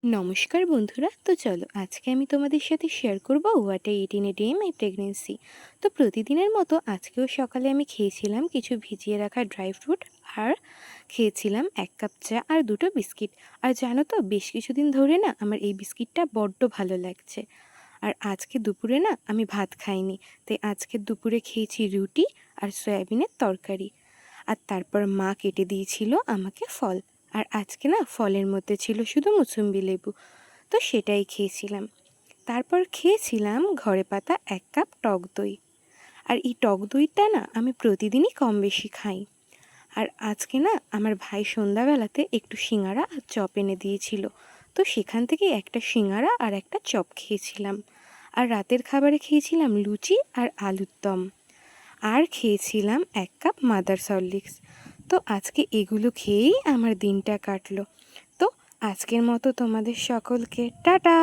নমস্কার বন্ধুরা। তো চলো আজকে আমি তোমাদের সাথে শেয়ার করব what I it in a day my pregnancy. তো প্রতিদিনের মতো আজকেও সকালে আমি খেয়েছিলাম কিছু ভিজিয়ে রাখা ড্রাই ফ্রুট, আর খেয়েছিলাম 1 কাপ চা আর 2টো বিস্কিট। আর জানো তো, বেশ কিছুদিন ধরে না আমার এই বিস্কিটটা বড্ড ভালো লাগছে। আর আজকে দুপুরে না আমি ভাত খাইনি, তাই আজকে দুপুরে খেয়েছি রুটি আর সয়াবিনের তরকারি। আর তারপর মা কেটে দিয়েছিল আমাকে ফল। আর আজকে না ফলের মধ্যে ছিল শুধু মুসুম্বি লেবু, তো সেটাই খেয়েছিলাম। তারপর খেয়েছিলাম ঘরে পাতা 1 কাপ টক দই। আর এই টক দইটা না আমি প্রতিদিনই কম বেশি খাই। আর আজকে না আমার ভাই সন্ধ্যাবেলাতে একটু সিঙাড়া আর চপ এনে দিয়েছিল, তো সেখান থেকে একটা সিঙাড়া আর একটা চপ খেয়েছিলাম। আর রাতের খাবারে খেয়েছিলাম লুচি আর আলুর দম। আর খেয়েছিলাম 1 কাপ মাদার্স হরলিক্স। তো আজকে এগুলো খেয়েই আমার দিনটা কাটলো। তো আজকের মতো তোমাদের সকলকে টাটা।